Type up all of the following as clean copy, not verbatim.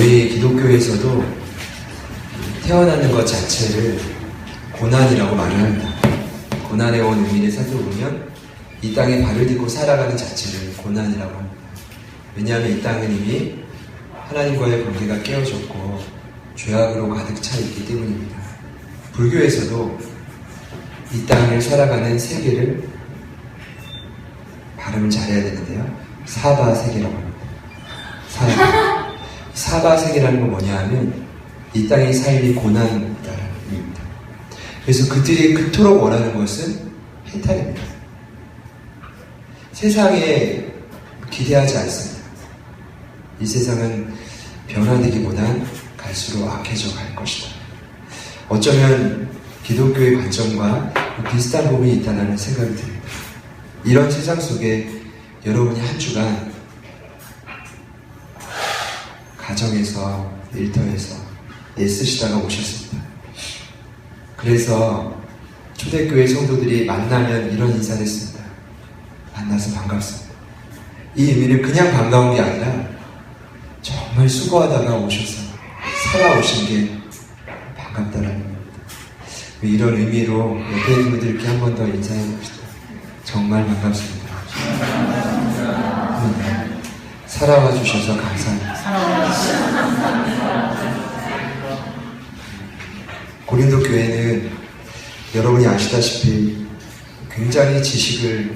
저희 기독교에서도 태어나는 것 자체를 고난이라고 말을 합니다. 고난에 온 의미를 살펴보면 이 땅에 발을 딛고 살아가는 자체를 고난이라고 합니다. 왜냐하면 이 땅은 이미 하나님과의 관계가 깨어졌고 죄악으로 가득 차 있기 때문입니다. 불교에서도 이 땅을 살아가는 세계를 발음을 잘해야 되는데요. 사바세계라고 합니다. 사바세계라는 건 뭐냐 하면 이 땅의 삶이 고난이다라는 의미입니다. 그래서 그들이 그토록 원하는 것은 해탈입니다. 세상에 기대하지 않습니다. 이 세상은 변화되기보단 갈수록 악해져 갈 것이다. 어쩌면 기독교의 관점과 비슷한 부분이 있다는 생각이 듭니다. 이런 세상 속에 여러분이 한 주간 가정에서, 일터에서 애쓰시다가 오셨습니다. 그래서 초대교회 성도들이 만나면 이런 인사를 했습니다. 만나서 반갑습니다. 이 의미는 그냥 반가운 게 아니라 정말 수고하다가 오셔서 살아오신 게 반갑다라는 겁니다. 이런 의미로 옆에 있는 분들께 한 번 더 인사해 봅시다. 정말 반갑습니다. 살아와 주셔서 감사합니다. 고린도 교회는 여러분이 아시다시피 굉장히 지식을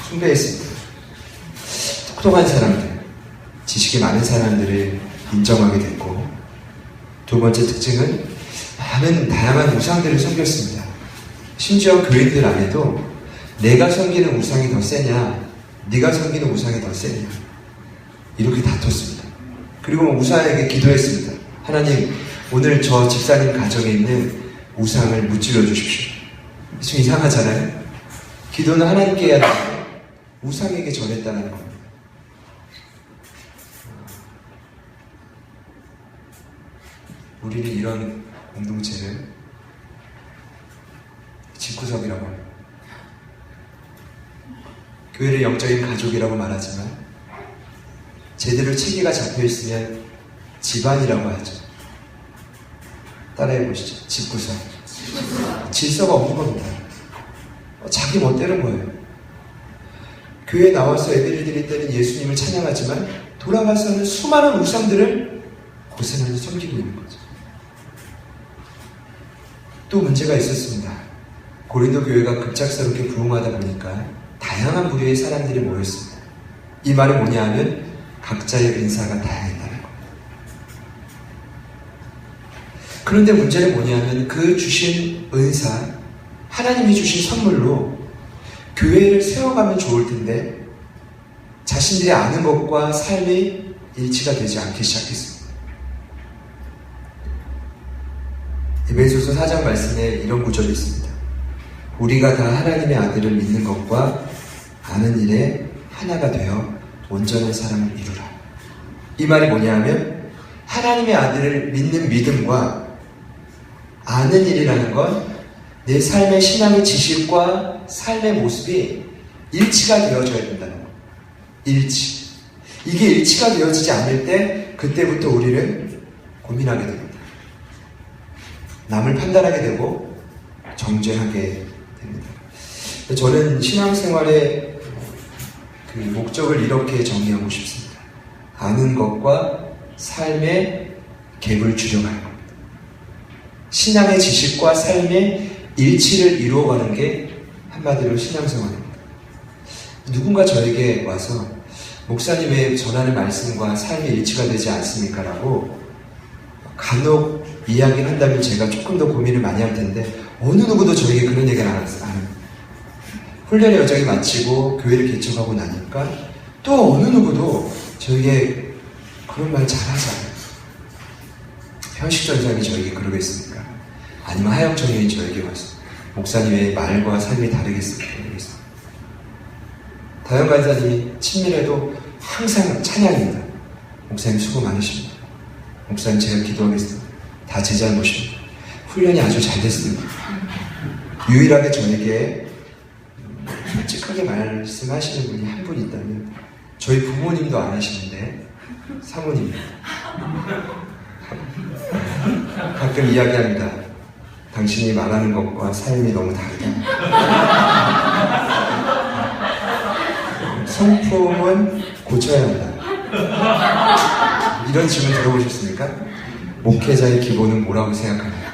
숭배했습니다. 똑똑한 사람들, 지식이 많은 사람들을 인정하게 됐고, 두 번째 특징은 많은 다양한 우상들을 섬겼습니다. 심지어 교인들 안에도 내가 섬기는 우상이 더 세냐, 네가 섬기는 우상이 더 세냐, 이렇게 다퉜습니다. 그리고 우상에게 기도했습니다. 하나님, 오늘 저 집사님 가정에 있는 우상을 무찔러 주십시오. 좀 이상하잖아요? 기도는 하나님께 해야 되는데 우상에게 전했다는 겁니다. 우리는 이런 공동체를 집구석이라고 합니다. 교회를 영적인 가족이라고 말하지만 제대로 체계가 잡혀있으면 집안이라고 하죠. 따라해 보시죠. 집구석. 질서가 없는 겁니다. 자기 멋대로인 거예요. 교회에 나와서 예배를 드릴 때는 예수님을 찬양하지만 돌아가서는 수많은 우상들을 고스란히 섬기고 있는 거죠. 또 문제가 있었습니다. 고린도 교회가 급작스럽게 부흥하다 보니까 다양한 부류의 사람들이 모였습니다. 이 말은 뭐냐 하면 각자의 은사가 다양했다는 겁니다. 그런데 문제는 뭐냐면 그 주신 은사, 하나님이 주신 선물로 교회를 세워가면 좋을 텐데 자신들이 아는 것과 삶이 일치가 되지 않기 시작했습니다. 에베소서 4장 말씀에 이런 구절이 있습니다. 우리가 다 하나님의 아들을 믿는 것과 아는 일에 하나가 되어 온전한 사람을 이루라. 이 말이 뭐냐면 하나님의 아들을 믿는 믿음과 아는 일이라는 건 내 삶의 신앙의 지식과 삶의 모습이 일치가 되어져야 된다는 겁니다. 일치. 이게 일치가 되어지지 않을 때 그때부터 우리는 고민하게 됩니다. 남을 판단하게 되고 정죄하게 됩니다. 저는 신앙생활의 그 목적을 이렇게 정리하고 싶습니다. 아는 것과 삶의 갭을 줄여가는 겁니다. 신앙의 지식과 삶의 일치를 이루어가는 게 한마디로 신앙생활입니다. 누군가 저에게 와서 목사님 왜 전하는 말씀과 삶의 일치가 되지 않습니까? 라고 간혹 이야기를 한다면 제가 조금 더 고민을 많이 할 텐데 어느 누구도 저에게 그런 얘기를 안 합니다. 훈련의 여정이 마치고 교회를 개척하고 나니까 또 어느 누구도 저에게 그런 말 잘하지 않아요. 현식전장이 저에게 그러겠습니까? 아니면 하영청년이 저에게 와서 목사님 왜 말과 삶이 다르겠습니까? 그러겠습니다. 다영 간사님이 친밀해도 항상 찬양입니다. 목사님 수고 많으십니다. 목사님 제가 기도하겠습니다. 다 제 잘못입니다. 훈련이 아주 잘 됐습니다. 유일하게 저에게 솔직하게 말씀하시는 분이 한 분 있다면 저희 부모님도 안 하시는데 사모님입니다. 가끔 이야기합니다. 당신이 말하는 것과 삶이 너무 다르다. 성품은 고쳐야 한다. 이런 질문 들어보셨습니까? 목회자의 기본은 뭐라고 생각하나요?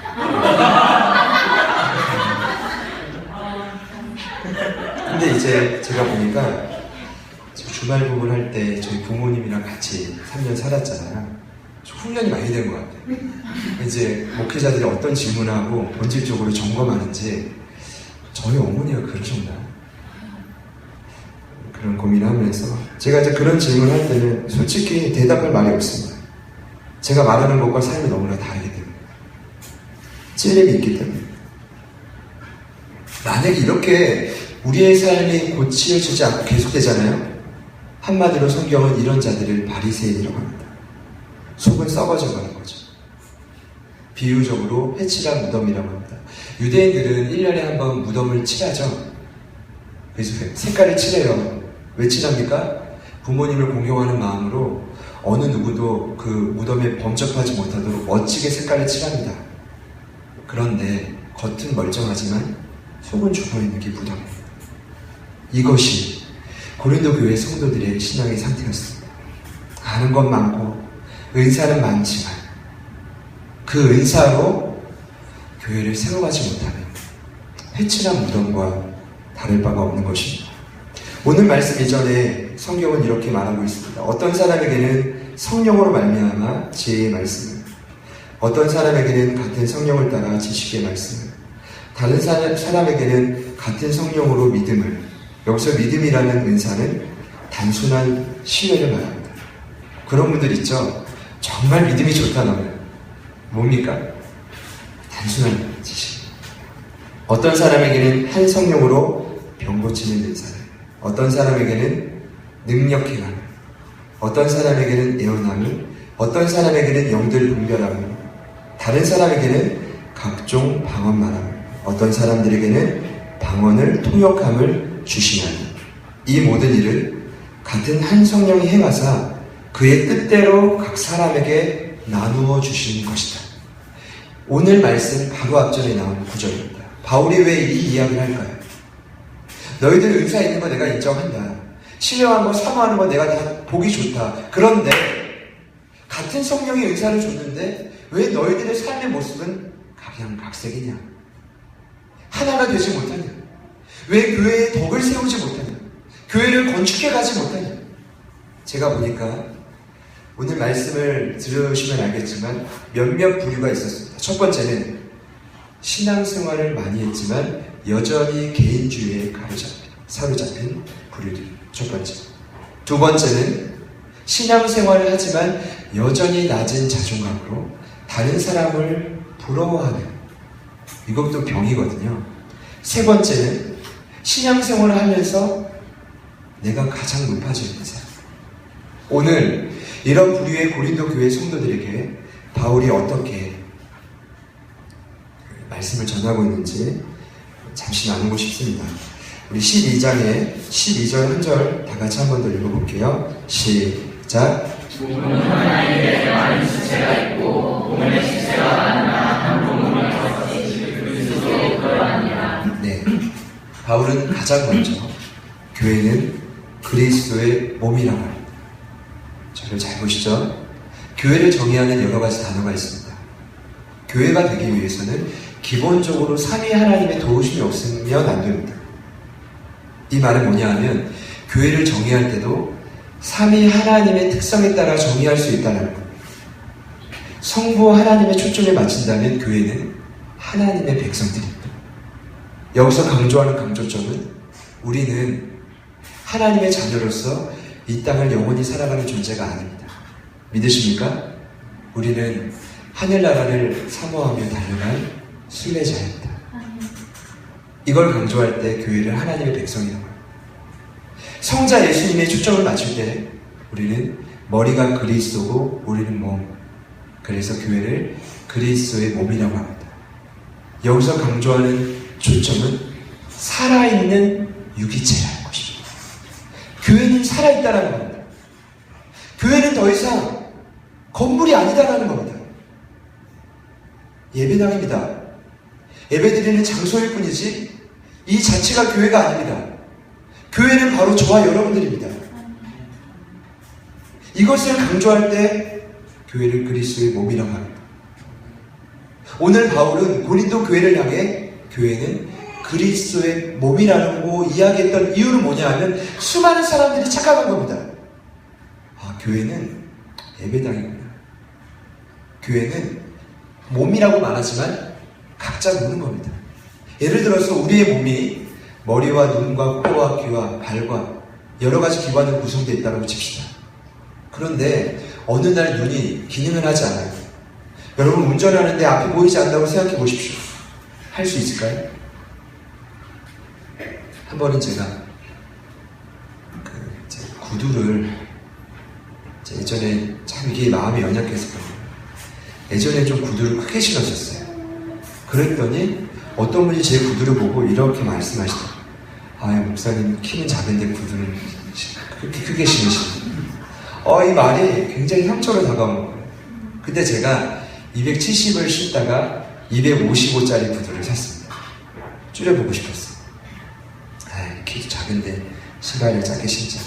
근데 이제 제가 보니까 주말 부부를 할 때 저희 부모님이랑 같이 3년 살았잖아요. 훈련이 많이 된 것 같아요. 이제 목회자들이 어떤 질문하고 본질적으로 점검하는지 저희 어머니가 그러셨나? 그런 고민을 하면서 제가 이제 그런 질문을 할 때는 솔직히 대답할 말이 없습니다. 제가 말하는 것과 삶이 너무나 다르기 때문에 찔림이 있기 때문에 만약에 이렇게 우리의 삶이 고치어지지 않고 계속되잖아요. 한마디로 성경은 이런 자들을 바리새인이라고 합니다. 속은 썩어져 가는 거죠. 비유적으로 회칠한 무덤이라고 합니다. 유대인들은 1년에 한 번 무덤을 칠하죠. 그래서 색깔을 칠해요. 왜 칠합니까? 부모님을 공경하는 마음으로 어느 누구도 그 무덤에 범접하지 못하도록 멋지게 색깔을 칠합니다. 그런데 겉은 멀쩡하지만 속은 죽어있는 게 무덤입니다. 이것이 고린도 교회 성도들의 신앙의 상태였습니다. 아는 건 많고 은사는 많지만 그 은사로 교회를 세워가지 못하는 회칠한 무덤과 다를 바가 없는 것입니다. 오늘 말씀 이전에 성경은 이렇게 말하고 있습니다. 어떤 사람에게는 성령으로 말미암아 지혜의 말씀을, 어떤 사람에게는 같은 성령을 따라 지식의 말씀을, 다른 사람에게는 같은 성령으로 믿음을. 여기서 믿음이라는 은사는 단순한 신뢰를 말합니다. 그런 분들 있죠? 정말 믿음이 좋다 너는. 뭡니까? 단순한 지식. 어떤 사람에게는 한 성령으로 병 고치는 은사를, 어떤 사람에게는 능력 행함을, 어떤 사람에게는 예언함을, 어떤 사람에게는 영들 분별함을, 다른 사람에게는 각종 방언 말함을, 어떤 사람들에게는 방언을 통역함을 주시나니 이 모든 일을 같은 한 성령이 행하사 그의 뜻대로 각 사람에게 나누어 주시는 것이다. 오늘 말씀 바로 앞전에 나온 구절입니다. 바울이 왜 이 이야기를 할까요? 너희들 은사 있는 거 내가 인정한다. 신령한 거 사모하는 거 내가 다 보기 좋다. 그런데 같은 성령이 은사를 줬는데 왜 너희들의 삶의 모습은 각양각색이냐? 하나가 되지 못하냐? 왜 교회에 덕을 세우지 못하냐? 교회를 건축해 가지 못하냐? 제가 보니까 오늘 말씀을 들으시면 알겠지만 몇몇 부류가 있었습니다. 첫 번째는 신앙생활을 많이 했지만 여전히 개인주의에 사로잡힌 부류들. 첫 번째. 두 번째는 신앙생활을 하지만 여전히 낮은 자존감으로 다른 사람을 부러워하는, 이것도 병이거든요. 세 번째는 신앙생활을 하면서 내가 가장 높아져 있는 사람. 오늘 이런 부류의 고린도 교회 성도들에게 바울이 어떻게 말씀을 전하고 있는지 잠시 나누고 싶습니다. 우리 12장에 12절 한 절 다 같이 한 번 더 읽어볼게요. 시작. 몸은 하나님께 많은 지체가 있고 몸의 지체가 많으나 한 몸을 그리스도의 그러하니라. 네, 바울은 가장 먼저 교회는 그리스도의 몸이라고 합니다. 저를 잘 보시죠. 교회를 정의하는 여러 가지 단어가 있습니다. 교회가 되기 위해서는 기본적으로 삼위 하나님의 도우심이 없으면 안 됩니다. 이 말은 뭐냐 하면 교회를 정의할 때도 삼위 하나님의 특성에 따라 정의할 수 있다는 겁니다. 성부 하나님의 초점에 맞춘다면 교회는 하나님의 백성들입니다. 여기서 강조하는 강조점은 우리는 하나님의 자녀로서 이 땅을 영원히 살아가는 존재가 아닙니다. 믿으십니까? 우리는 하늘나라를 사모하며 달려갈 순례자입니다. 이걸 강조할 때 교회를 하나님의 백성이라고 합니다. 성자 예수님의 초점을 맞출 때 우리는 머리가 그리스도고 우리는 몸. 그래서 교회를 그리스도의 몸이라고 합니다. 여기서 강조하는 초점은 살아있는 유기체라는 것입니다. 교회는 살아있다는 겁니다. 교회는 더 이상 건물이 아니다라는 겁니다. 예배당입니다. 예배드리는 장소일 뿐이지 이 자체가 교회가 아닙니다. 교회는 바로 저와 여러분들입니다. 이것을 강조할 때 교회를 그리스도의 몸이라고 합니다. 오늘 바울은 고린도 교회를 향해 교회는 그리스도의 몸이라고 이야기했던 이유는 뭐냐 하면 수많은 사람들이 착각한 겁니다. 교회는 예배당이구나. 교회는 몸이라고 말하지만 각자 노는 겁니다. 예를 들어서 우리의 몸이 머리와 눈과 코와 귀와 발과 여러 가지 기관으로 구성되어 있다고 칩시다. 그런데 어느 날 눈이 기능을 하지 않아요. 여러분 운전을 하는데 앞이 보이지 않는다고 생각해 보십시오. 할 수 있을까요? 한 번은 제가 제 구두를 예전에 참 이게 마음이 연약해서 예전에 좀 구두를 크게 신었었어요. 그랬더니 어떤 분이 제 구두를 보고 이렇게 말씀하시더라고요. 목사님 키는 작은데 구두를 그렇게 크게 신으시네. 이 말이 굉장히 상처로 다가온 거예요. 근데 제가 270을 신다가 255짜리 구두를 샀습니다. 줄여보고 싶었어요. 키도 작은데 신발을 작게 신자.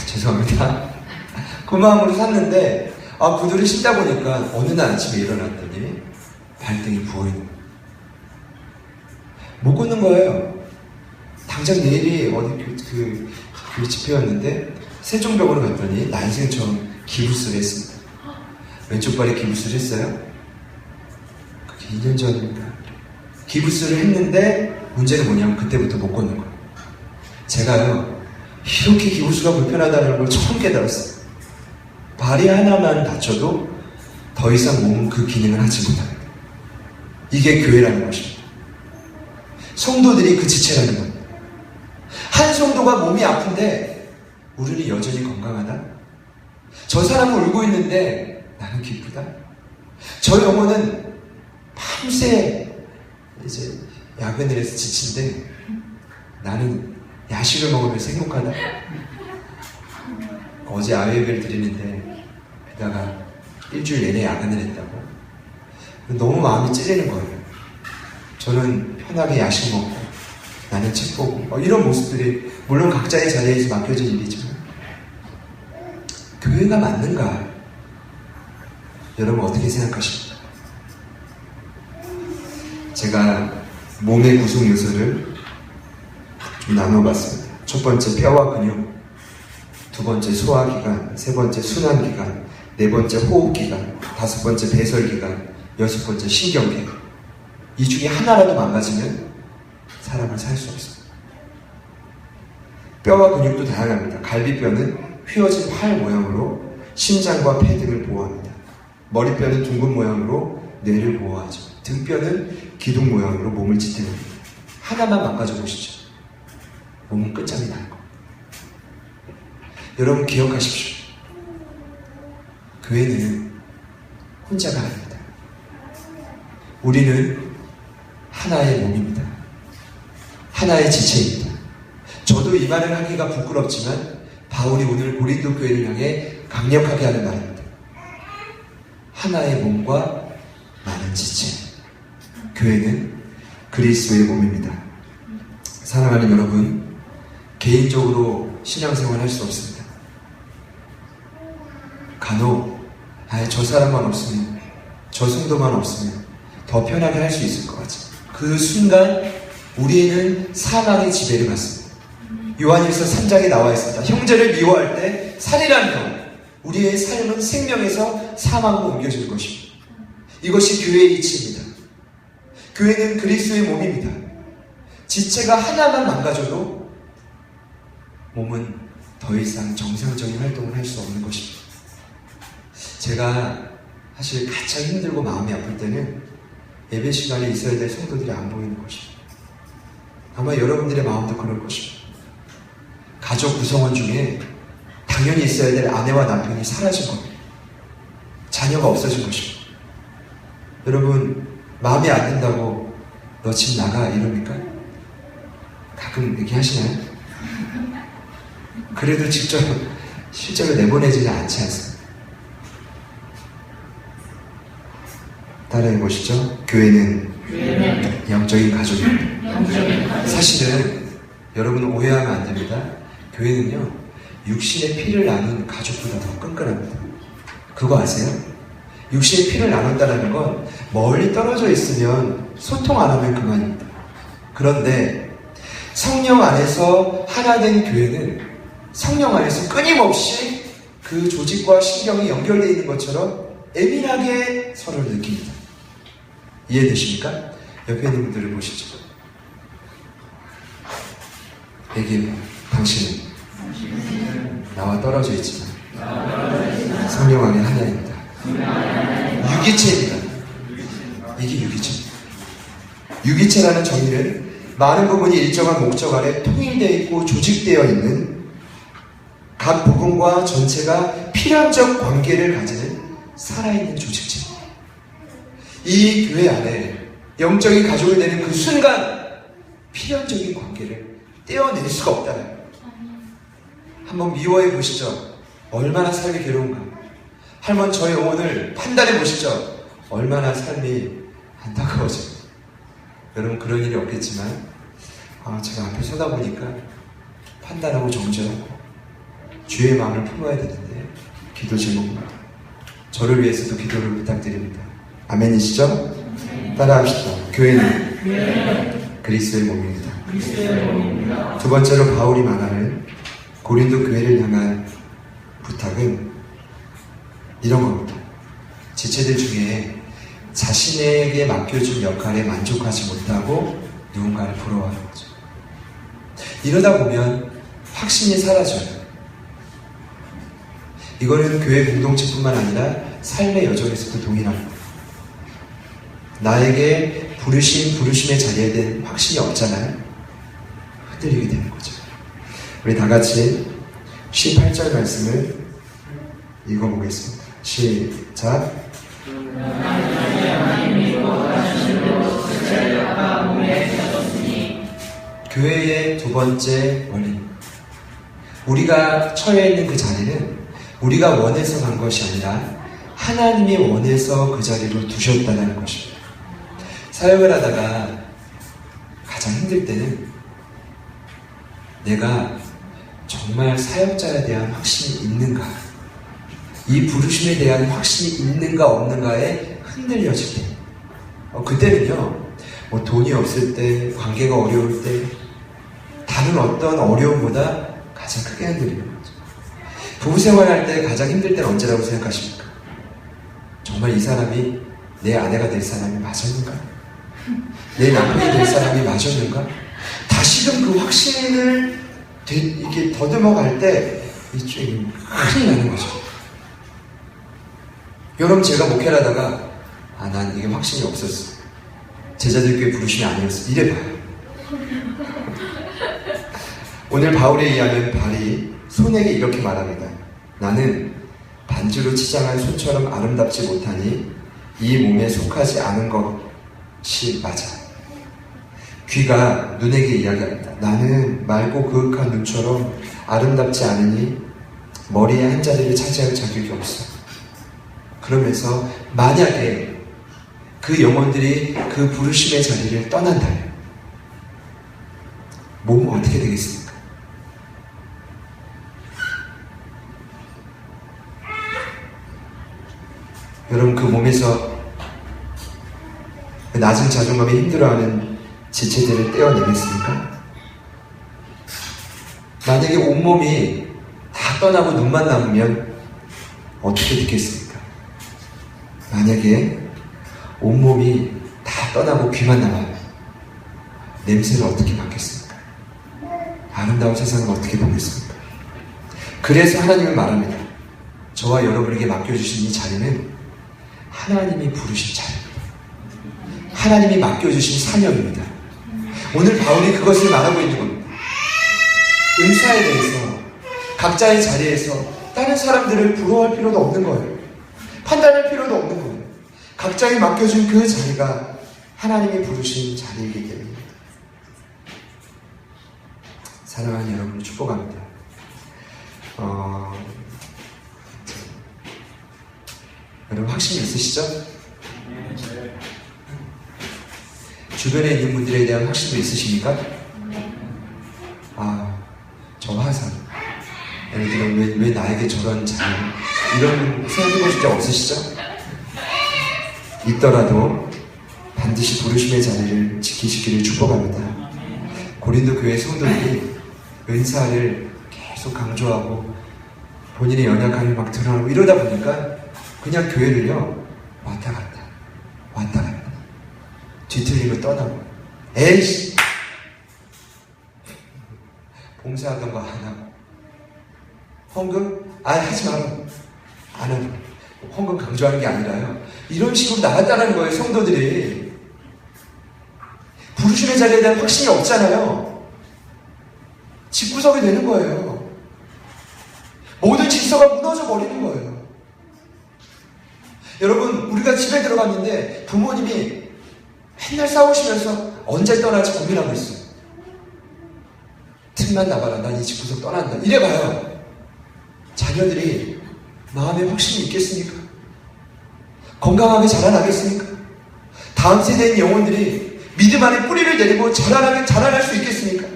죄송합니다. 그 마음으로 샀는데 구두를 신다 보니까 어느 날 아침에 일어났더니 발등이 부어있는 거예요. 못 걷는 거예요. 당장 내일이 어디 그 집회였는데 세종병원을 갔더니 난생 처음 기부스를 했습니다. 왼쪽 발에 기부스를 했어요. 그게 2년 전입니다. 기부스를 했는데 문제는 뭐냐면 그때부터 못 걷는 거예요. 제가요 이렇게 기부스가 불편하다는 걸 처음 깨달았어요. 발이 하나만 다쳐도 더 이상 몸은 그 기능을 하지 못합니다. 이게 교회라는 것입니다. 성도들이 그 지체라는 겁니다. 한 성도가 몸이 아픈데 우리는 여전히 건강하다? 저 사람은 울고 있는데 나는 기쁘다? 저 영혼은 밤새 이제 야근을 해서 지친데 나는 야식을 먹으면서 행복하다? 어제 아예배를 드리는데 게다가 일주일 내내 야근을 했다고 너무 마음이 찔리는 거예요. 저는 편하게 야식 먹고 나는 책 보고 이런 모습들이 물론 각자의 자리에서 맡겨진 일이지만 교회가 맞는가? 여러분 어떻게 생각하십니까? 제가 몸의 구성 요소를 좀 나눠봤습니다. 첫 번째 뼈와 근육, 두 번째 소화기관, 세 번째 순환기관, 네 번째 호흡기관, 다섯 번째 배설기관, 여섯 번째 신경계관. 이 중에 하나라도 망가지면 사람을 살 수 없습니다. 뼈와 근육도 다양합니다. 갈비뼈는 휘어진 활 모양으로 심장과 폐 등을 보호합니다. 머리뼈는 둥근 모양으로 뇌를 보호하죠. 등뼈는 기둥 모양으로 몸을 지탱합니다. 하나만 망가져 보시죠. 몸은 끝장이 날 겁니다. 여러분 기억하십시오. 교회는 혼자가 아닙니다. 우리는 하나의 몸입니다. 하나의 지체입니다. 저도 이 말을 하기가 부끄럽지만 바울이 오늘 고린도 교회를 향해 강력하게 하는 말입니다. 하나의 몸과 많은 지체. 교회는 그리스도의 몸입니다. 사랑하는 여러분, 개인적으로 신앙생활 할 수 없습니다. 간혹 저 사람만 없으면, 저 성도만 없으면 더 편하게 할 수 있을 것 같죠. 그 순간 우리는 사망의 지배를 받습니다. 요한일서 3장에 나와 있습니다. 형제를 미워할 때 살이라는 것, 우리의 삶은 생명에서 사망으로 옮겨질 것입니다. 이것이 교회의 이치입니다. 교회는 그리스도의 몸입니다. 지체가 하나만 망가져도 몸은 더 이상 정상적인 활동을 할 수 없는 것입니다. 제가 사실 가장 힘들고 마음이 아플 때는 예배 시간에 있어야 될 성도들이 안 보이는 것입니다. 아마 여러분들의 마음도 그럴 것입니다. 가족 구성원 중에 당연히 있어야 될 아내와 남편이 사라진 겁니다. 자녀가 없어진 것입니다. 여러분 마음에 안 든다고 너 집 나가 이럽니까? 가끔 얘기하시나요? 그래도 직접 실제로 내보내지는 않지 않습니까? 따라해 보시죠. 교회는 영적인 가족입니다. 사실은 여러분 오해하면 안 됩니다. 교회는요, 육신의 피를 나눈 가족보다 더 끈끈합니다. 그거 아세요? 육신의 피를 나눈다는 건 멀리 떨어져 있으면 소통 안 하면 그만입니다. 그런데 성령 안에서 하나 된 교회는 성령 안에서 끊임없이 그 조직과 신경이 연결되어 있는 것처럼 예민하게 서로를 느낍니다. 이해되십니까? 옆에 있는 분들을 보시죠. 얘기해요. 당신은 나와 떨어져 있지만 성령 안에 하나입니다. 유기체입니다. 이게 유기체입니다. 유기체라는 정의는 많은 부분이 일정한 목적 아래 통일되어 있고 조직되어 있는 각 부분과 전체가 필연적 관계를 가지는 살아있는 조직체입니다. 이 교회 안에 영적인 가족이 되는 그 순간 필연적인 관계를 떼어낼 수가 없다는 거예요. 한번 미워해 보시죠. 얼마나 삶이 괴로운가. 한번 저의 영혼을 판단해 보시죠. 얼마나 삶이 안타까워져요. 여러분 그런 일이 없겠지만 제가 앞에 서다 보니까 판단하고 정죄하고 주의 마음을 품어야 되는데 기도 제목입니다. 저를 위해서도 기도를 부탁드립니다. 아멘이시죠? 따라합시다. 교회는 그리스도의 몸입니다. 두 번째로 바울이 말하는 고린도 교회를 향한 부탁은 이런 겁니다. 지체들 중에 자신에게 맡겨준 역할에 만족하지 못하고 누군가를 부러워하는 거죠. 이러다 보면 확신이 사라져요. 이거는 교회 공동체뿐만 아니라 삶의 여정에서도 동일합니다. 나에게 부르심의 자리에 대한 확신이 없잖아요. 흔들리게 되는 거죠. 우리 다 같이 18절 말씀을 읽어보겠습니다. 시작. 교회의 두 번째 원리. 우리가 처해 있는 그 자리는 우리가 원해서 간 것이 아니라 하나님이 원해서 그 자리로 두셨다는 것입니다. 사역을 하다가 가장 힘들 때는 내가 정말 사역자에 대한 확신이 있는가, 이 부르심에 대한 확신이 있는가 없는가에 흔들려질 때, 그때는요, 돈이 없을 때, 관계가 어려울 때, 다른 어떤 어려움보다 가장 크게 흔들리는 거죠. 부부생활 할 때 가장 힘들 때는 언제라고 생각하십니까? 정말 이 사람이 내 아내가 될 사람이 맞았는가? 내 남편이 될 사람이 맞았는가? 다시금 그 확신을 이렇게 더듬어 갈 때 큰일 나는 거죠. 여러분 제가 목회를 하다가 난 이게 확신이 없었어. 제자들 교회 부르심이 아니었어. 이래봐요. 오늘 바울에 의하면 발이 손에게 이렇게 말합니다. 나는 반주로 치장한 손처럼 아름답지 못하니 이 몸에 속하지 않은 것이 맞아. 귀가 눈에게 이야기합니다. 나는 맑고 그윽한 눈처럼 아름답지 않으니 머리에 한 자리를 차지할 자격이 없어. 그러면서 만약에 그 영혼들이 그 부르심의 자리를 떠난다면 몸은 어떻게 되겠습니까? 여러분 그 몸에서 그 낮은 자존감에 힘들어하는 지체들을 떼어내겠습니까? 만약에 온몸이 다 떠나고 눈만 남으면 어떻게 듣겠습니까? 만약에 온몸이 다 떠나고 귀만 남아요. 냄새를 어떻게 맡겠습니까? 아름다운 세상을 어떻게 보겠습니까? 그래서 하나님은 말합니다. 저와 여러분에게 맡겨주신 이 자리는 하나님이 부르신 자리입니다. 하나님이 맡겨주신 사명입니다. 오늘 바울이 그것을 말하고 있는 겁니다. 은사에 대해서 각자의 자리에서 다른 사람들을 부러워할 필요도 없는 거예요. 판단할 필요도 없는 거예요. 각자에 맡겨준 그 자리가 하나님이 부르신 자리이기 때문입니다. 사랑하는 여러분을 축복합니다. 여러분 확신이 있으시죠? 주변에 있는 분들에 대한 확신도 있으십니까? 아, 저 화상. 예를 들어, 왜 나에게 저런 자녀? 이런 생각해 보신 적 없으시죠? 있더라도 반드시 부르심의 자리를 지키시기를 축복합니다. 고린도 교회 성도들이 은사를 계속 강조하고 본인의 연약함이 막 드러나고 이러다 보니까 그냥 교회를요, 왔다 갔다. 뒤틀리고 떠나고. 에이씨! 봉사하던 거 안 하고. 헌금? 하지 마라. 안 하고. 헌금 강조하는 게 아니라요. 이런 식으로 나갔다는 거예요, 성도들이. 부르심의 자리에 대한 확신이 없잖아요. 집구석이 되는 거예요. 모든 질서가 무너져 버리는 거예요. 여러분, 우리가 집에 들어갔는데 부모님이 맨날 싸우시면서 언제 떠날지 고민하고 있어요. 틈만 나봐라. 난 이 집구석 떠난다. 이래봐요. 자녀들이 마음에 확신이 있겠습니까? 건강하게 자라나겠습니까? 다음 세대인 영혼들이 믿음 안에 뿌리를 내리고 자라날 수 있겠습니까?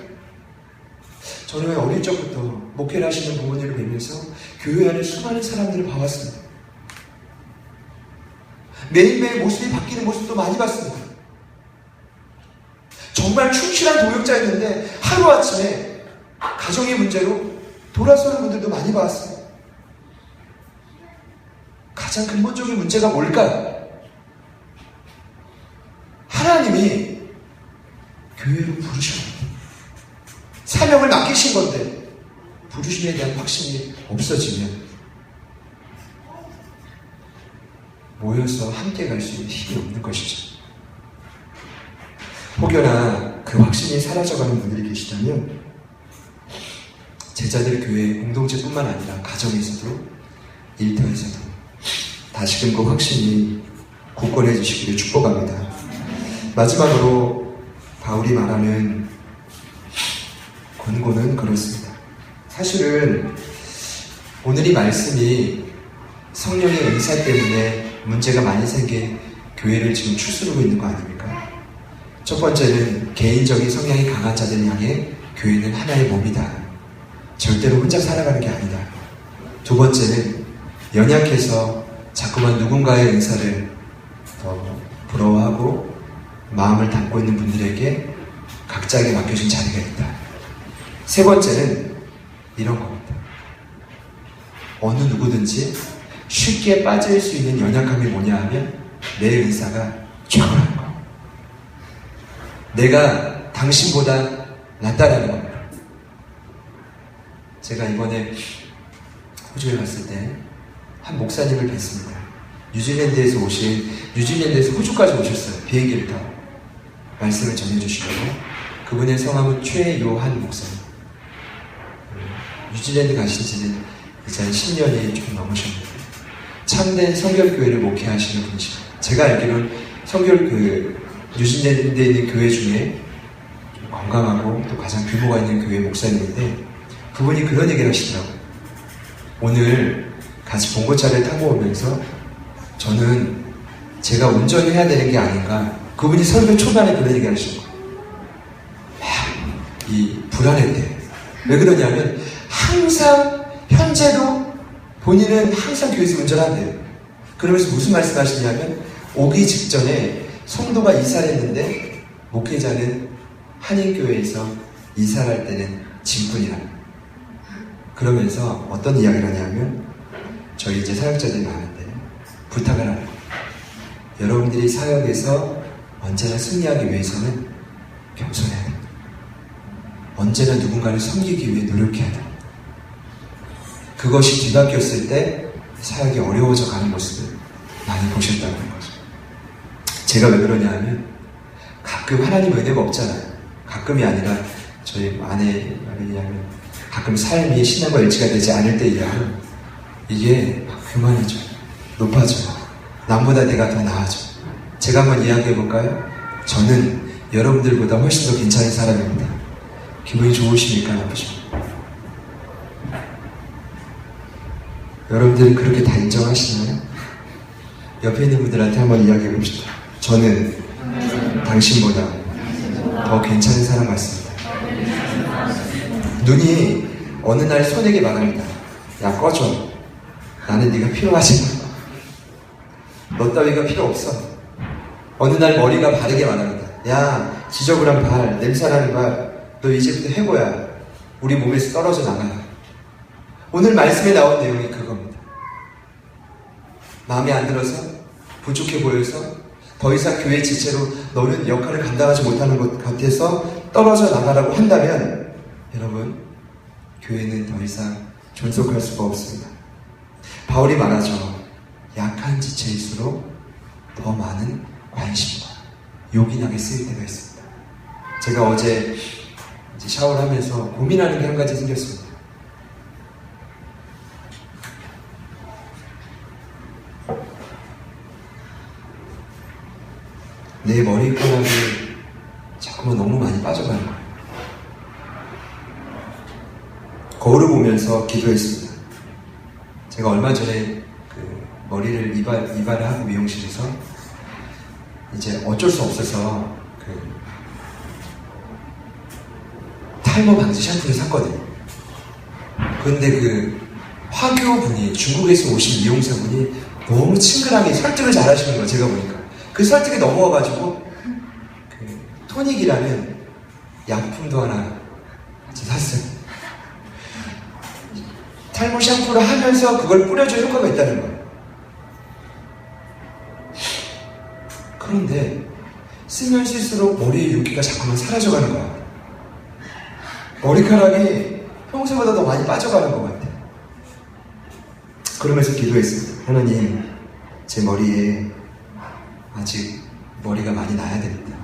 저는 어릴 적부터 목회를 하시는 부모님을 뵈면서 교회 안에 수많은 사람들을 봐왔습니다. 매일매일 모습이 바뀌는 모습도 많이 봤습니다. 정말 충실한 도역자였는데 하루아침에 가정의 문제로 돌아서는 분들도 많이 봤습니다. 가장 근본적인 문제가 뭘까요? 하나님이 교회로 부르셨는데 사명을 맡기신 건데 부르심에 대한 확신이 없어지면 모여서 함께 갈 수 있는 힘이 없는 것이죠. 혹여나 그 확신이 사라져가는 분들이 계시다면 제자들 교회 공동체뿐만 아니라 가정에서도 일터에서도 다시금 그 확신이 굳건해지시기를 축복합니다. 마지막으로 바울이 말하는 권고는 그렇습니다. 사실은 오늘 이 말씀이 성령의 은사 때문에 문제가 많이 생긴 교회를 지금 추스르고 있는 거 아닙니까? 첫 번째는 개인적인 성향이 강한 자들 향해 교회는 하나의 몸이다. 절대로 혼자 살아가는 게 아니다. 두 번째는 연약해서 자꾸만 누군가의 은사를 더 부러워하고 마음을 담고 있는 분들에게 각자에게 맡겨진 자리가 있다. 세 번째는 이런 겁니다. 어느 누구든지 쉽게 빠질 수 있는 연약함이 뭐냐 하면 내 은사가 최고라는 거. 내가 당신보다 낫다라는 겁니다. 제가 이번에 호주에 갔을 때 한 목사님을 뵀습니다. 뉴질랜드에서 호주까지 오셨어요. 비행기를 타고 말씀을 전해주시려고. 그분의 성함은 최요한 목사님. 뉴질랜드 가신 지는 이제 한 10년이 좀 넘으셨는데 참된 성결교회를 목회하시는 분이시고, 제가 알기로는 뉴질랜드에 있는 교회 중에 좀 건강하고 또 가장 규모가 있는 교회 목사님인데, 그분이 그런 얘기를 하시더라고요. 오늘 같이 봉고차를 타고 오면서 저는 제가 운전해야 되는 게 아닌가. 그분이 설교 초반에 그런 얘기를 하시고, 이 불안했대. 왜 그러냐면 항상 현재도 본인은 항상 교회에서 운전한대요. 그러면서 무슨 말씀을 하시냐면 오기 직전에 성도가 이사를 했는데 목회자는 한인교회에서 이사를 할 때는 짐꾼이라. 그러면서 어떤 이야기를 하냐면 저희 이제 사역자들이 많은데 부탁을 하는 거예요. 여러분들이 사역에서 언제나 승리하기 위해서는 겸손해야 됩니다. 언제나 누군가를 섬기기 위해 노력해야 됩니다. 그것이 뒤바뀌었을 때 사역이 어려워져 가는 모습을 많이 보셨다는 거죠. 제가 왜 그러냐 하면 가끔 하나님 은혜가 없잖아요. 가끔이 아니라 저희 아내 말이냐면 가끔 삶이 신앙과 일치가 되지 않을 때 이야기하면 이게 교만해져요. 높아져요. 남보다 내가 더 나아져. 제가 한번 이야기해 볼까요? 저는 여러분들보다 훨씬 더 괜찮은 사람입니다. 기분이 좋으십니까? 나쁘십니까? 여러분들은 그렇게 다 인정하시나요? 옆에 있는 분들한테 한번 이야기해 봅시다. 저는 당신보다 더 괜찮은 사람 같습니다. 눈이 어느 날 손에게 말합니다. 야, 꺼져. 나는 네가 필요하지 마. 너 따위가 필요 없어. 어느 날 머리가 바르게 말합니다. 야, 지저분한 발, 냄새나는 발, 너 이제부터 해고야. 우리 몸에서 떨어져 나가. 오늘 말씀에 나온 내용이 그겁니다. 마음에 안 들어서, 부족해 보여서, 더 이상 교회 지체로 너는 역할을 감당하지 못하는 것 같아서 떨어져 나가라고 한다면 여러분, 교회는 더 이상 존속할 수가 없습니다. 바울이 말하죠. 약한 지체일수록 더 많은 관심과 요긴하게 쓰일 때가 있습니다. 제가 어제 이제 샤워를 하면서 고민하는 게 한 가지 생겼습니다. 내 머리카락이 자꾸만 너무 많이 빠져가는 거예요. 거울을 보면서 기도했습니다. 제가 얼마 전에 그 머리를 이발을 하고 미용실에서 이제 어쩔 수 없어서 그 탈모 방지 샴푸를 샀거든요. 그런데 그 화교분이 중국에서 오신 미용사분이 너무 친근하게 설득을 잘 하시는 거예요. 제가 보니까 그 설득에 넘어와가지고 그 토닉이라는 약품도 하나 같이 샀어요. 탈모 샴푸를 하면서 그걸 뿌려줘 효과가 있다는 거예요. 그런데 쓰면 쓸수록 머리의 윤기가 자꾸만 사라져가는 거야. 머리카락이 평소보다 더 많이 빠져가는 것 같아. 그러면서 기도했습니다. 하나님, 제 머리에 아직 머리가 많이 나야 됩니다.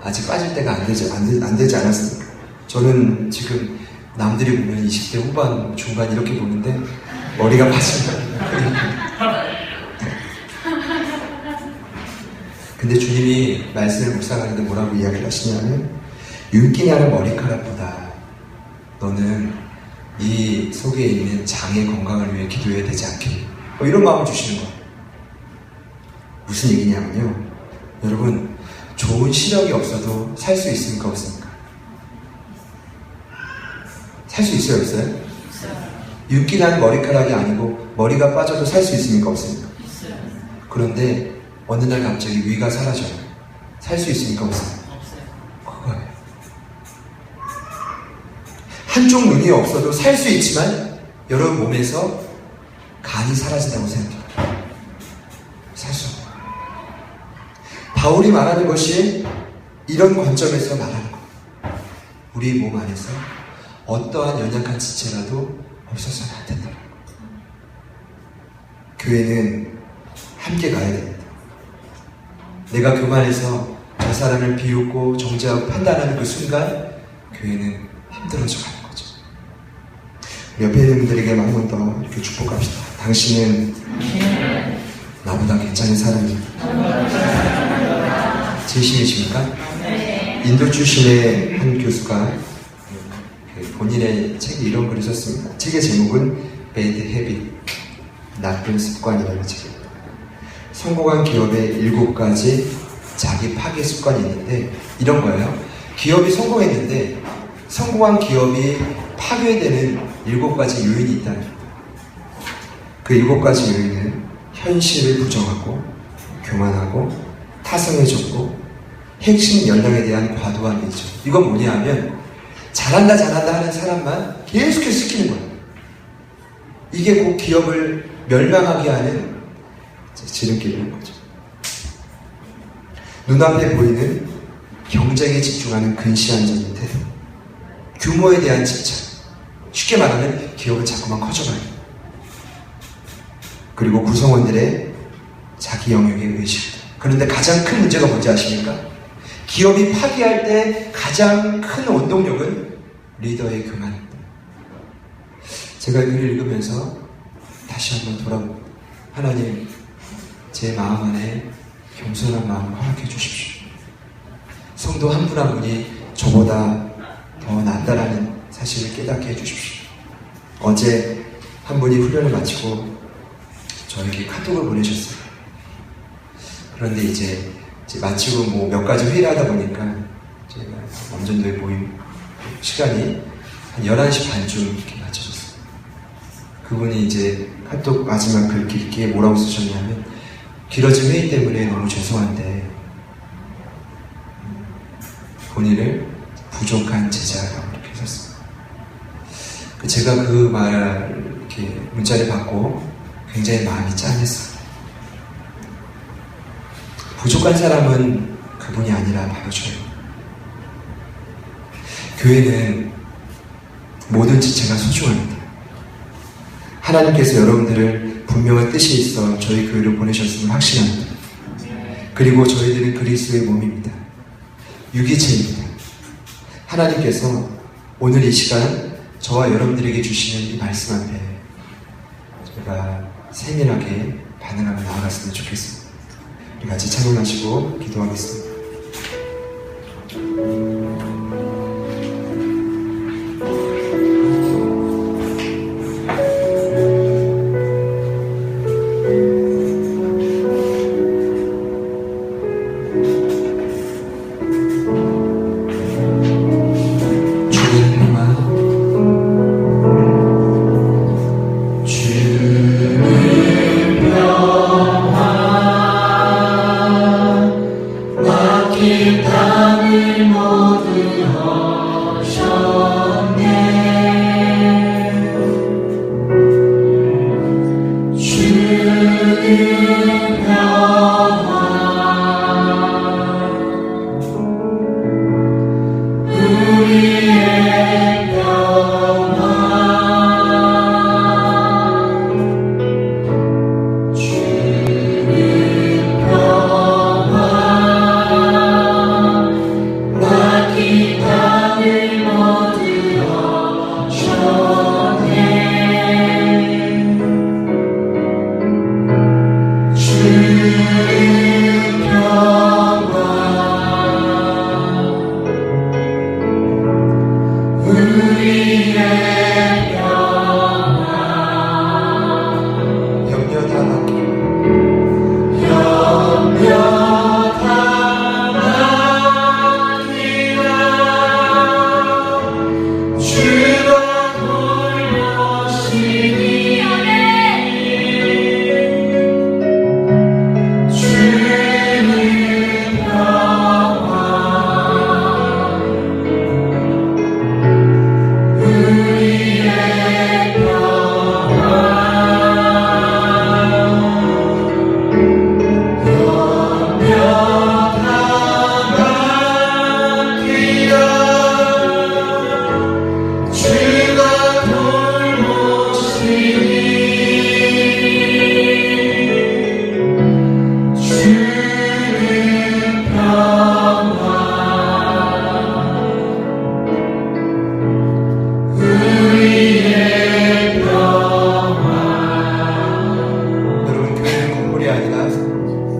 아직 빠질 때가 안 되지 않았습니까? 저는 지금 남들이 보면 20대 후반, 중반 이렇게 보는데 머리가 빠진다. 근데 주님이 말씀을 묵상하는데 뭐라고 이야기를 하시냐면 윤기 나는 머리카락보다 너는 이 속에 있는 장의 건강을 위해 기도해야 되지 않겠니? 이런 마음을 주시는 거예요. 무슨 얘기냐면요. 여러분, 좋은 시력이 없어도 살 수 있습니까? 없습니까? 살 수 있어요? 없어요? 윤기 난 머리카락이 아니고 머리가 빠져도 살 수 있습니까? 없습니까? 그런데 어느 날 갑자기 위가 사라져요. 살 수 있습니까? 없습니까? 그거예요. 한쪽 눈이 없어도 살 수 있지만 여러분 몸에서 간이 사라진다고 생각해요. 살 수 없어요. 바울이 말하는 것이 이런 관점에서 말하는 거예요. 우리 몸 안에서 어떠한 연약한 지체라도 없어서는 안 된다. 교회는 함께 가야 됩니다. 내가 교만해서 저 사람을 비웃고 정죄하고 판단하는 그 순간 교회는 힘들어져 가는 거죠. 옆에 있는 분들에게 한 번 더 이렇게 축복합시다. 당신은 나보다 괜찮은 사람입니다. 진심이십니까? 인도 출신의 한 교수가 본인의 책에 이런 글을 썼습니다. 책의 제목은 Bad Habit, 나쁜 습관이라는 책입니다. 성공한 기업의 7가지 자기 파괴 습관이 있는데 이런 거예요. 기업이 성공했는데 성공한 기업이 파괴되는 7가지 요인이 있다는 거예요. 그 7가지 요인은 현실을 부정하고 교만하고 타성에 젖고 핵심 역량에 대한 과도한 의존. 이건 뭐냐 하면 잘한다 하는 사람만 계속해서 시키는 거예요. 이게 곧 기업을 멸망하게 하는 지름길인 거죠. 눈앞에 보이는 경쟁에 집중하는 근시안적인 태도, 규모에 대한 집착, 쉽게 말하면 기업은 자꾸만 커져가요. 그리고 구성원들의 자기 영역의 의식. 그런데 가장 큰 문제가 뭔지 아십니까? 기업이 파괴할 때 가장 큰 원동력은 리더의 교만입니다. 제가 이 글을 읽으면서 다시 한번 돌아봅니다. 하나님, 제 마음 안에 겸손한 마음을 허락해 주십시오. 성도 한 분 한 분이 저보다 더 낫다라는 사실을 깨닫게 해주십시오. 어제 한 분이 훈련을 마치고 저에게 카톡을 보내셨어요. 그런데 이제 마치고 몇 가지 회의를 하다 보니까 제가 원전도에 모임 시간이 한 11시 반쯤 이렇게 맞춰졌어요. 그분이 이제 카톡 마지막 글 길게 뭐라고 쓰셨냐면, 길어진 회의 때문에 너무 죄송한데 본인을 부족한 제자라고 이렇게 썼습니다. 제가 그 말 이렇게 문자를 받고 굉장히 마음이 짠했어요. 부족한 사람은 그분이 아니라 바로 저예요. 교회는 모든 지체가 소중합니다. 하나님께서 여러분들을 분명한 뜻이 있어 저희 교회를 보내셨음을 확신합니다. 그리고 저희들은 그리스도의 몸입니다. 유기체입니다. 하나님께서 오늘 이 시간 저와 여러분들에게 주시는 이 말씀 앞에 제가 세밀하게 반응하며 나아갔으면 좋겠습니다. 우리 같이 찬양하시고 기도하겠습니다.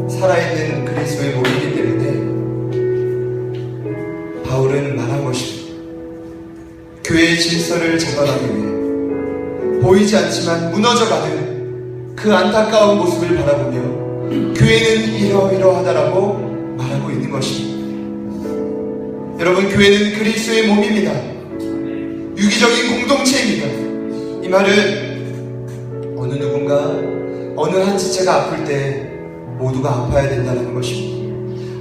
살아있는 그리스도의 몸이기 때문에 바울은 말한 것입니다. 교회의 질서를 잡아가기 위해 보이지 않지만 무너져가는 그 안타까운 모습을 바라보며 교회는 이러이러하다라고 말하고 있는 것입니다. 여러분, 교회는 그리스도의 몸입니다. 유기적인 공동체입니다. 이 말은 어느 누군가 어느 한 지체가 아플 때 모두가 아파야 된다는 것입니다.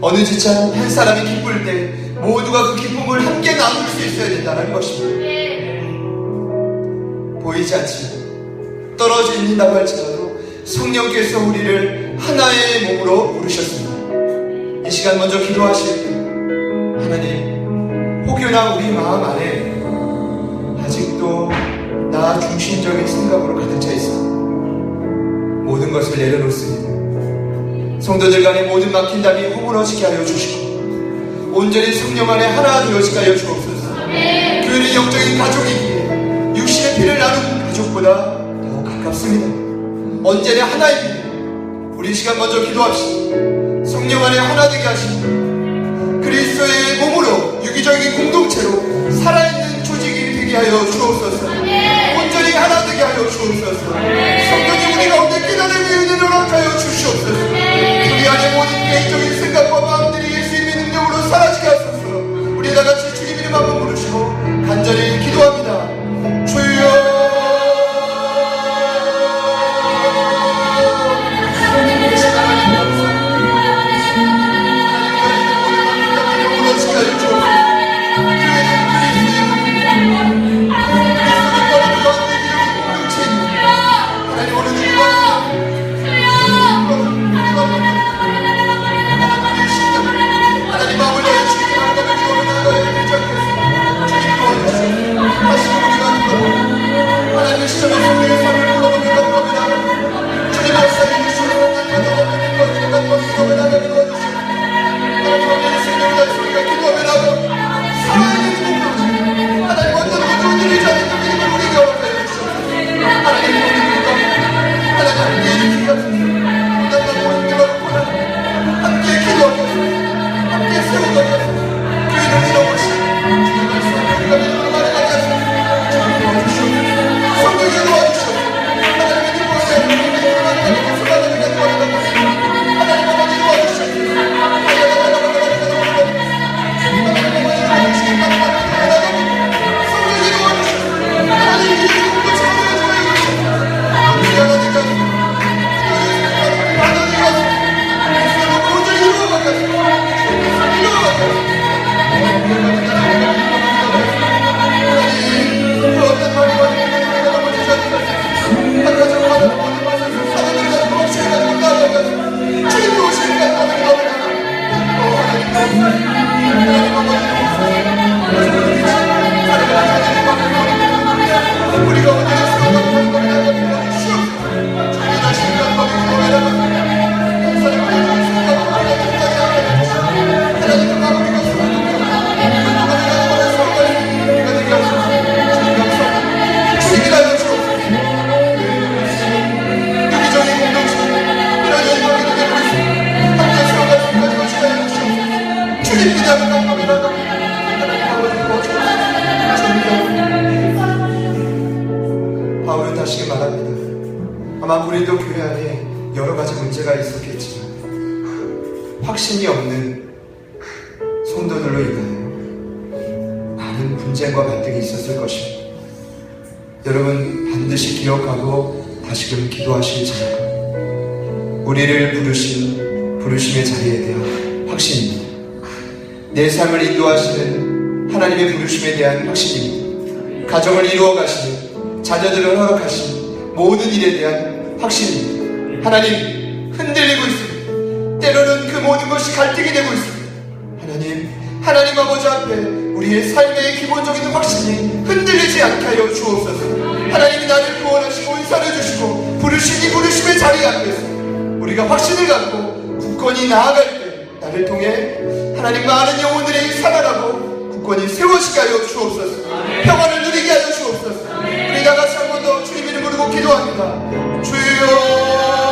어느 지체 한 사람이 기쁠 때 모두가 그 기쁨을 함께 나눌 수 있어야 된다는 것입니다. 보이지 않지만 떨어져 있는다고 할지라도 성령께서 우리를 하나의 몸으로 부르셨습니다. 이 시간 먼저 기도하실 때 하나님, 혹여나 우리 마음 안에 아직도 나 중심적인 생각으로 가득 차 있습니다. 모든 것을 내려놓습니다. 성도들 간의 모든 막힌 담이 허물어지게 하여 주시고 온전히 성령 안에 하나 되어지게 하여 주옵소서. 교회는 영적인 가족이기에 육신의 피를 나눈 가족보다 더 가깝습니다. 언제나 하나입니다. 우리 시간 먼저 기도합시다. 성령 안에 하나 되게 하시고 그리스도의 몸으로 유기적인 공동체로 살아있는 조직이 되게 하여 주옵소서. 온전히 하나 되게 하여 주옵소서. 성령님, 우리 가운데 깨달음의 은혜를 허락하여 주시옵소서. 우리 안에 모든 개인적인 생각과 마음들이 예수님의 능력으로 사라지게 하소서. 우리 아마 우리도 교회 안에 여러 가지 문제가 있었겠지만 확신이 없는 성도들로 인하여 많은 분쟁과 갈등이 있었을 것입니다. 여러분 반드시 기억하고 다시금 기도하실지어다. 우리를 부르신 부르심의 자리에 대한 확신입니다. 내 삶을 인도하시는 하나님의 부르심에 대한 확신입니다. 가정을 이루어 가시는, 자녀들을 허락하신 모든 일에 대한 확신입니다. 하나님 흔들리고 있습니다. 때로는 그 모든 것이 갈등이 되고 있습니다. 하나님 아버지 앞에 우리의 삶의 기본적인 확신이 흔들리지 않게 하여 주옵소서. 하나님이 나를 구원하시고 인사를 주시고 부르시니 부르심의 자리 앞에서 우리가 확신을 갖고 굳건히 나아갈 때 나를 통해 하나님 많은 영혼들이 살아나고 굳건히 세워지게 하여 주옵소서. 평안을 누리게 하여 주옵소서. 우리 나같이 한 번 더 주님 이름 부르고 기도합니다. 주여,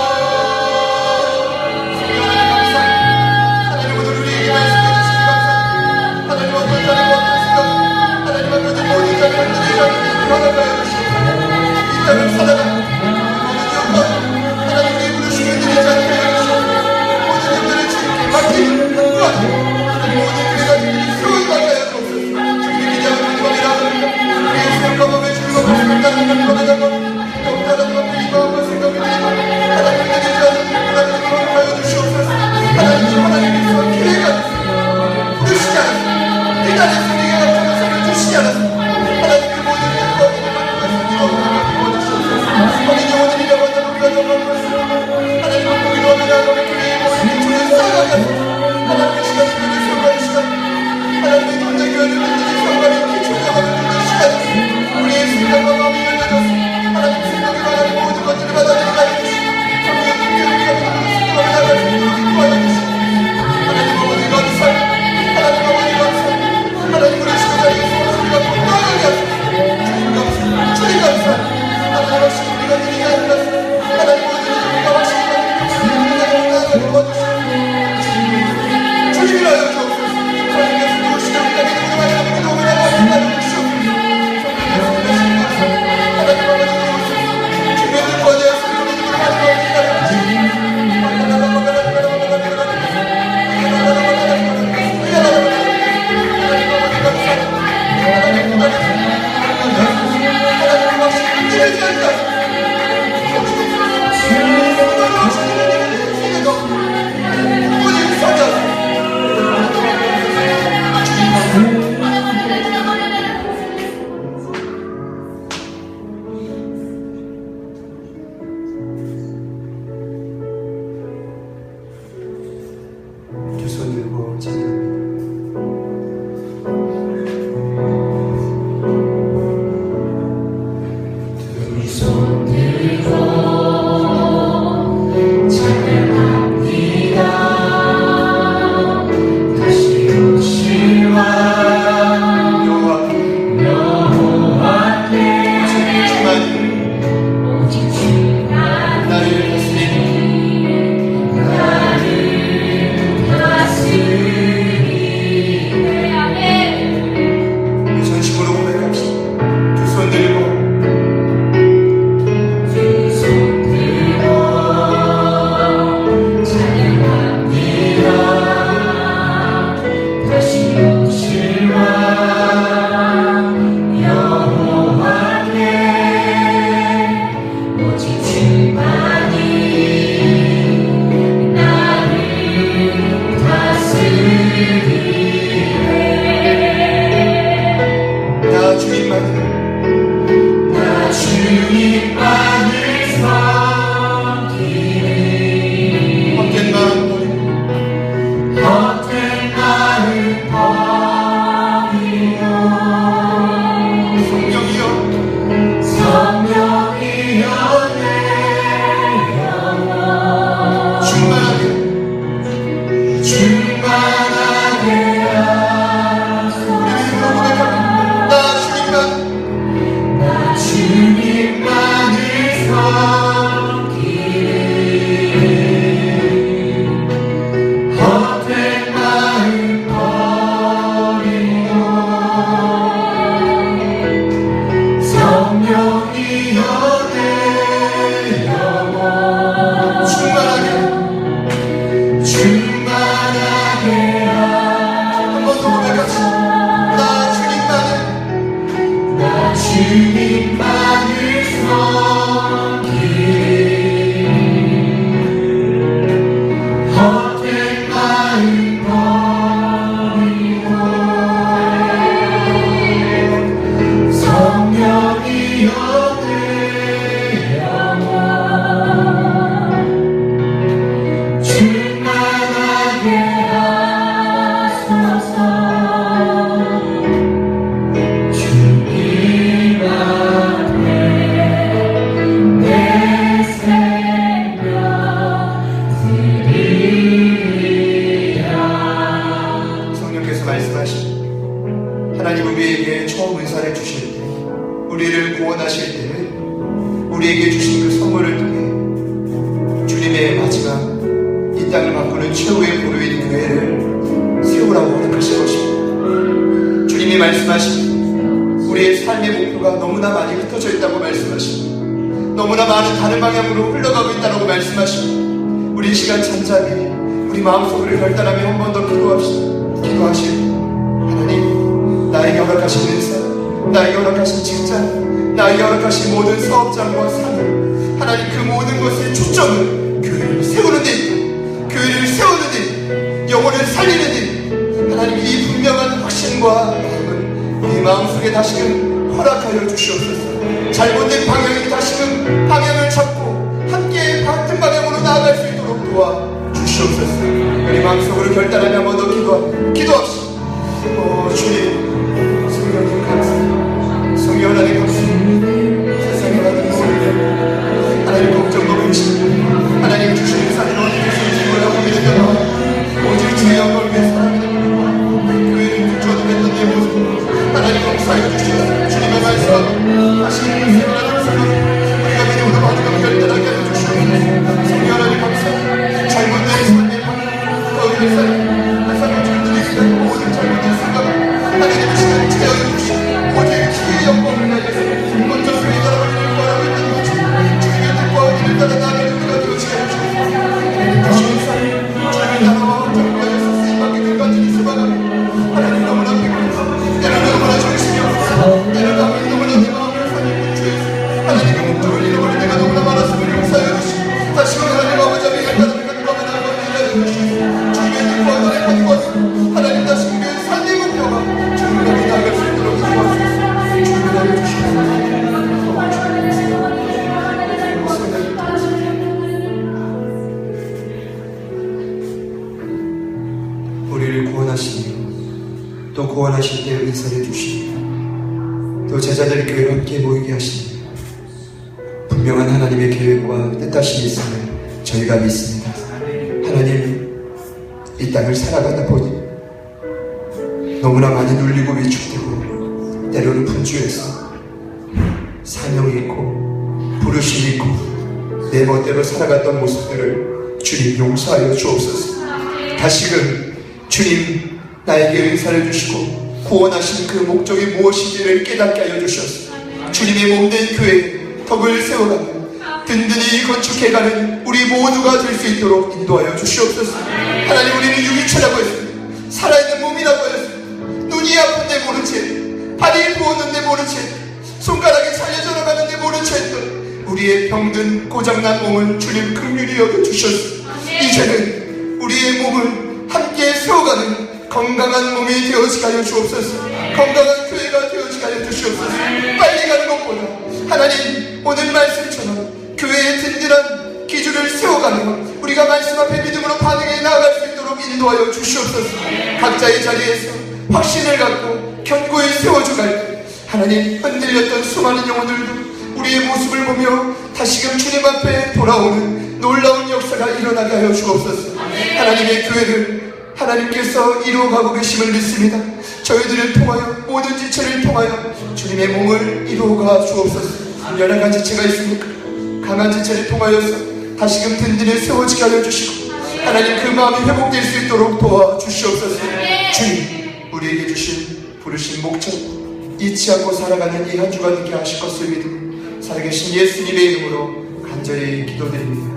주님만을 주님만을 섬기리 헛된 마음 버리고 성령이여 내 영혼 충만하게 하소서. 주님 앞에 내 생명 드리리라. 성령께서 말씀하십니다. 하나님 우리에게 처음 은사를 주실 때, 우리를 구원하실 때는 우리에게 주신 그 선물을 통해 주님의 마지막 이 땅을 바꾸는 최후의 보루인 교회를 세우라고 허락하실 것입니다. 주님이 말씀하십니다. 우리의 삶의 목표가 너무나 많이 흩어져 있다고 말씀하십니다. 너무나 많은 다른 방향으로 흘러가고 있다고 말씀하십니다. 우리 이 시간 잠잠히 우리 마음속으로 결단하며 한 번 더 기도하십니다. 하나님, 나에게 허락하신 은사, 나에게 허락하신 직장, 나에게 허락하신 모든 사업장과 사명, 하나님 그 모든 것의 초점은 교회를 세우는 데 있다. 교회를 세우는 데 있다. 영혼을 살리는 데 있다. 하나님 이 분명한 확신과 마음은 이 마음속에 다시금 허락하여 주시옵소서. 잘못된 방향이 다시금 방향을 잡고 함께 같은 방향으로 나아갈 수 있도록 도와주시옵소서. 우리 마음속으로 결단하며 한 번 더 기도합시다. 주님, 성령님 감사합니다. 성령 하나님 감사합니다. 세상에 많은 모든 하나님 걱정도 근심, 하나님 주시는 사는 어디에서 지고라고 믿으며 오직 주의 영광을 위해 살아갑니다. 교회를 붙여도 했던 내 모습 하나님 감사하여 주시옵소서. 주님의 말씀 다시 생각하는 사람 우리가 믿음으로 마지막 결단하게 하여 주시옵소서. 성령 하나님 감사합니다. 잘못된 삶의 거기에 살아 항상 잘못된 모든 잘못된 생각 하나님의 시간 제어해 주시옵소서. 오직 주의 영광을 위하여서 먼저 주의 나라를 구하라고 했던 것처럼 주님의 뜻과 의를 따라 나아가는 우리가 되어지게 하옵소서. 주의 삶 주님의 나라와 정부하여서 쓰임받게 될 간절히 소망하며 하나님 너무나 기뻐서 때로는 너무나 정신이 없어서 때로는 너무나 내 마음을 살리는 주에서 하나님의 목적을 잃어버린 내가 너무나 많았음을 용서하여 주시고 다시금 하나님 아버지 앞에 열단을 갖고 하나님 아버지 일하여 주시고 주님의 뜻과 의를 가지고 하나님 다시금 그 삶의 목표가 주님에게 나아갈 수 있도록 도와주소서. 주님을 알려 주시옵소서. 우리를 구원하시며 또 구원하실 때 은사를 주시며 또 제자들 교회로 함께 모이게 하시며 분명한 하나님의 계획과 뜻하심이 있음을 저희가 믿습니다. 하나님, 이 땅을 살아가다 보니 너무나 많이 눌리고 위축되고 때로는 분주해서 사명이 있고 부르심이 있고 내 멋대로 살아갔던 모습들을 주님 용서하여 주옵소서. 다시금 주님 나에게 은사를 주시고 구원하신 그 목적이 무엇인지를 깨닫게 하여 주셔서 주님의 몸된 교회에 덕을 세워가며 든든히 건축해가는 우리 모두가 될 수 있도록 인도하여 주시옵소서. 하나님, 우리는 유기체라고 했습니다. 살아있는 몸이라고 하였습니다. 눈이 아픈데 모른 채, 발이 부었는데 모른 채, 손가락이 잘려져 나가는데 모른 채 했던 우리의 병든 고장난 몸을 주님 긍휼히 여겨주셨습니다. 이제는 우리의 몸을 함께 세워가는 건강한 몸이 되어지게 하여 주옵소서. 건강한 교회가 되어지게 하여 주시옵소서. 빨리 가는 것보다 하나님 오늘 말씀처럼 교회의 든든한 기준을 세워가며 우리가 말씀 앞에 믿음으로 반응해 나아갈 수 있도록 인도하여 주시옵소서. 각자의 자리에서 확신을 갖고 견고히 세워주갈 때 하나님 흔들렸던 수많은 영혼들도 우리의 모습을 보며 다시금 주님 앞에 돌아오는 놀라운 역사가 일어나게 하여 주옵소서. 하나님의 교회를 하나님께서 이루어가고 계심을 믿습니다. 저희들을 통하여 모든 지체를 통하여 주님의 몸을 이루어가 주옵소서. 연약한 지체가 있습니까? 강한 지체를 통하여서 다시금 든든히 세워지게 하여 주시고 하나님 그 마음이 회복될 수 있도록 도와주시옵소서. 주님, 우리에게 주신 부르신 목적 잊지 않고 살아가는 이 한 주가 되게 하실 것을 믿으며 살아계신 예수님의 이름으로 간절히 기도드립니다.